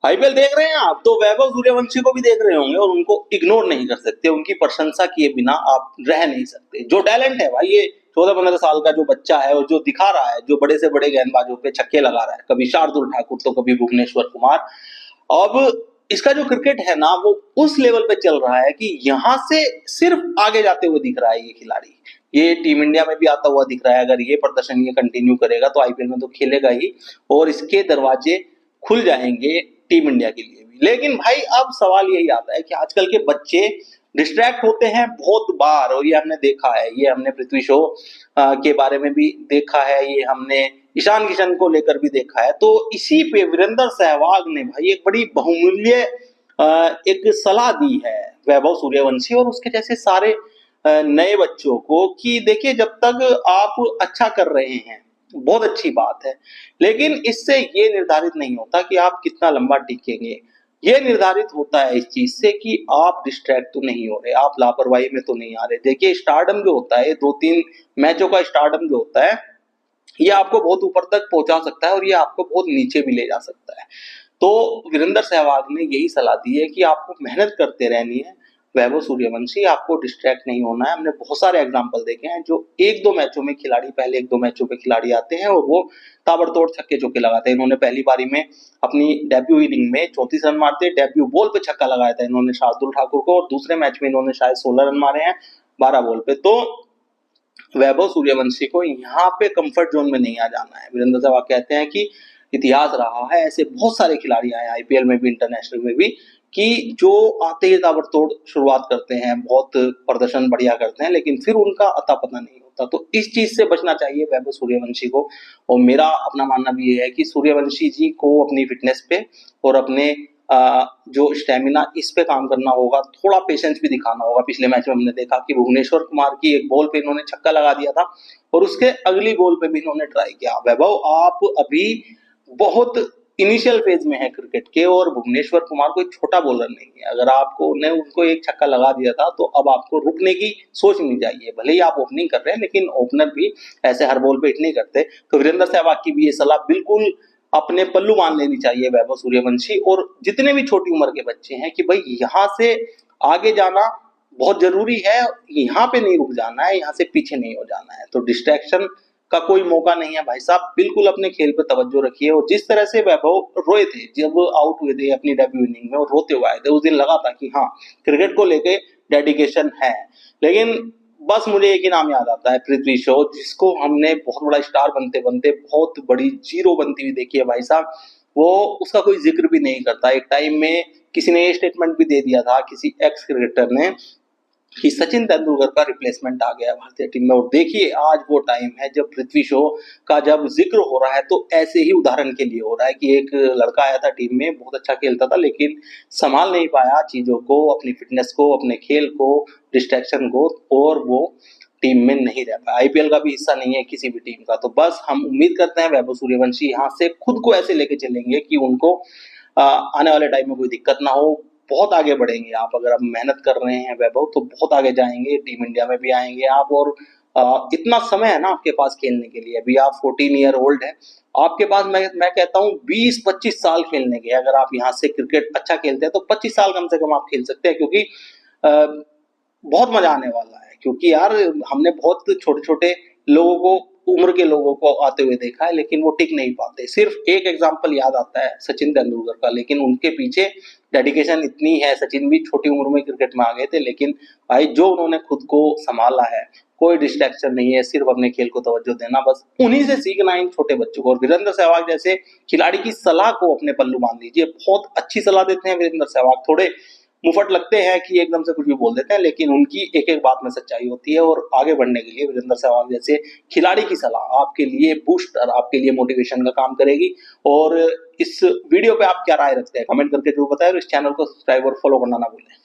IPL देख रहे हैं आप, तो वैभव सूर्यवंशी को भी देख रहे होंगे और उनको इग्नोर नहीं कर सकते, उनकी प्रशंसा किए बिना आप रह नहीं सकते। जो टैलेंट है भाई, ये 14-15 साल का जो बच्चा है और जो दिखा रहा है, जो बड़े से बड़े गेंदबाजों पे छक्के लगा रहा है, कभी शार्दुल ठाकुर तो कभी भुवनेश्वर कुमार। अब इसका जो क्रिकेट है ना, वो उस लेवल पे चल रहा है कि यहाँ से सिर्फ आगे जाते हुए दिख रहा है ये खिलाड़ी। ये टीम इंडिया में भी आता हुआ दिख रहा है। अगर ये प्रदर्शन ये कंटिन्यू करेगा तो आईपीएल में तो खेलेगा ही, और इसके दरवाजे खुल जाएंगे टीम इंडिया के लिए भी। लेकिन भाई अब सवाल यही आता है कि आजकल के बच्चे डिस्ट्रैक्ट होते हैं बहुत बार, और ये हमने देखा है, ये हमने पृथ्वी शॉ के बारे में भी देखा है, ये हमने ईशान किशन को लेकर भी देखा है। तो इसी पे वीरेंद्र सहवाग ने भाई एक बड़ी बहुमूल्य एक सलाह दी है वैभव सूर्यवंशी और उसके जैसे सारे नए बच्चों को कि देखिए, जब तक आप अच्छा कर रहे हैं बहुत अच्छी बात है, लेकिन इससे ये निर्धारित नहीं होता कि आप कितना लंबा टिकेंगे। ये निर्धारित होता है इस चीज से कि आप डिस्ट्रैक्ट तो नहीं हो रहे, आप लापरवाही में तो नहीं आ रहे। देखिए, स्टारडम जो होता है, 2-3 मैचों का स्टारडम जो होता है, ये आपको बहुत ऊपर तक पहुंचा सकता है और ये आपको बहुत नीचे भी ले जा सकता है। तो वीरेंद्र सहवाग ने यही सलाह दी है कि आपको मेहनत करते रहनी है। वैभव सूर्यवंशी, आपको डिस्ट्रैक्ट नहीं होना है। हमने बहुत सारे एग्जांपल देखे हैं, जो 1-2 मैचों में खिलाड़ी, पहले 1-2 मैचों पे खिलाड़ी आते हैं और वो ताबड़तोड़ छक्के चौके लगाते हैं। इन्होंने पहली पारी में अपनी डेब्यू इनिंग में 34 रन मारते, डेब्यू बॉल पे छक्का लगाया था इन्होंने शार्दुल ठाकुर को, और दूसरे मैच में इन्होंने शायद 16 रन मारे हैं 12 बॉल पे। तो वैभव सूर्यवंशी को यहाँ पे कंफर्ट जोन में नहीं आ जाना है। वीरेंद्र सहवाग कहते हैं कि इतिहास रहा है, ऐसे बहुत सारे खिलाड़ी आए आईपीएल में भी, इंटरनेशनल में भी, कि जो आते ही ताबड़तोड़ शुरुआत करते हैं, बहुत प्रदर्शन बढ़िया करते हैं, लेकिन फिर उनका अता पता नहीं होता। तो इस चीज से बचना चाहिए वैभव सूर्यवंशी को। और मेरा अपना मानना भी ये है कि सूर्यवंशी जी को अपनी फिटनेस पे और अपने जो स्टेमिना, इस पे काम करना होगा, थोड़ा पेशेंस भी दिखाना होगा। पिछले मैच में हमने देखा कि भुवनेश्वर कुमार की एक बॉल पे इन्होंने छक्का लगा दिया था और उसके अगली बॉल पे भी इन्होंने ट्राई किया। वैभव, आप अभी बहुत इनिशियल फेज में है क्रिकेट के, और भुवनेश्वर कुमार कोई छोटा बॉलर नहीं है। अगर आपको ने उनको एक छक्का लगा दिया था तो अब आपको रुकने की सोचनी चाहिए। भले ही आप ओपनिंग कर रहे हैं, लेकिन ओपनर भी ऐसे हर बॉल पे हिट नहीं करते। तो वीरेंद्र सहवाग की भी ये सलाह बिल्कुल अपने पल्लू बांध लेनी चाहिए वैभव सूर्यवंशी और जितने भी छोटी उम्र के बच्चे हैं, कि भाई यहाँ से आगे जाना बहुत जरूरी है, यहाँ पे नहीं रुक जाना है, यहाँ से पीछे नहीं हो जाना है। तो डिस्ट्रैक्शन का कोई मौका नहीं है भाई साहब, बिल्कुल अपने खेल पे तवज्जो रखिए। और जिस तरह से वैभव रोए थे जब आउट हुए थे अपनी डेब्यू इनिंग में, और रोते हुए आए थे, उस दिन लगा था कि हाँ, क्रिकेट को लेके डेडिकेशन है। लेकिन बस मुझे एक ही नाम याद आता है, पृथ्वी शॉ, जिसको हमने बहुत बड़ा स्टार बनते बनते बहुत बड़ी जीरो बनती हुई देखी है भाई साहब। वो उसका कोई जिक्र भी नहीं करता। एक टाइम में किसी ने ये स्टेटमेंट भी दे दिया था, किसी एक्स क्रिकेटर ने, कि सचिन तेंदुलकर का रिप्लेसमेंट आ गया भारतीय टीम में। और देखिए, आज वो टाइम है जब पृथ्वी शॉ का जब जिक्र हो रहा है, तो ऐसे ही उदाहरण के लिए हो रहा है कि एक लड़का आया था टीम में, बहुत अच्छा खेलता था, लेकिन संभाल नहीं पाया चीजों को, अपनी फिटनेस को, अपने खेल को, डिस्ट्रैक्शन को, और वो टीम में नहीं रह पाया। आईपीएल का भी हिस्सा नहीं है किसी भी टीम का। तो बस हम उम्मीद करते हैं वैभव सूर्यवंशी यहाँ से खुद को ऐसे लेके चलेंगे कि उनको आने वाले टाइम में कोई दिक्कत ना हो। बहुत आगे बढ़ेंगे आप, अगर आप मेहनत कर रहे हैं वैभव, तो बहुत आगे जाएंगे, टीम इंडिया में भी आएंगे आप। और इतना समय है ना आपके पास खेलने के लिए। अभी आप 14 ईयर ओल्ड है, आपके पास मैं कहता हूँ 20-25 साल खेलने के। अगर आप यहाँ से क्रिकेट अच्छा खेलते हैं तो 25 साल कम से कम आप खेल सकते हैं, क्योंकि बहुत मजा आने वाला है। क्योंकि यार, हमने बहुत छोटे छोटे लोगों को, उम्र के लोगों को आते हुए देखा है, लेकिन वो टिक नहीं पाते। सिर्फ एक एग्जांपल याद आता है सचिन तेंदुलकर का, लेकिन उनके पीछे डेडिकेशन इतनी है। सचिन भी छोटी उम्र में क्रिकेट में आ गए थे, लेकिन भाई जो उन्होंने खुद को संभाला है, कोई डिस्ट्रैक्शन नहीं है, सिर्फ अपने खेल को तवज्जो देना, बस उन्हीं से सीखना है इन छोटे बच्चों को। और वीरेंद्र सहवाग जैसे खिलाड़ी की सलाह को अपने पल्लू बांध लीजिए। बहुत अच्छी सलाह देते हैं वीरेंद्र सहवाग। थोड़े मुफट लगते हैं कि एकदम से कुछ भी बोल देते हैं, लेकिन उनकी एक एक बात में सच्चाई होती है। और आगे बढ़ने के लिए वीरेंद्र सहवाग जैसे खिलाड़ी की सलाह आपके लिए बूस्टर, आपके लिए मोटिवेशन का काम करेगी। और इस वीडियो पे आप क्या राय रखते हैं, कमेंट करके जरूर बताएं। और इस चैनल को सब्सक्राइब और फॉलो करना ना भूलें।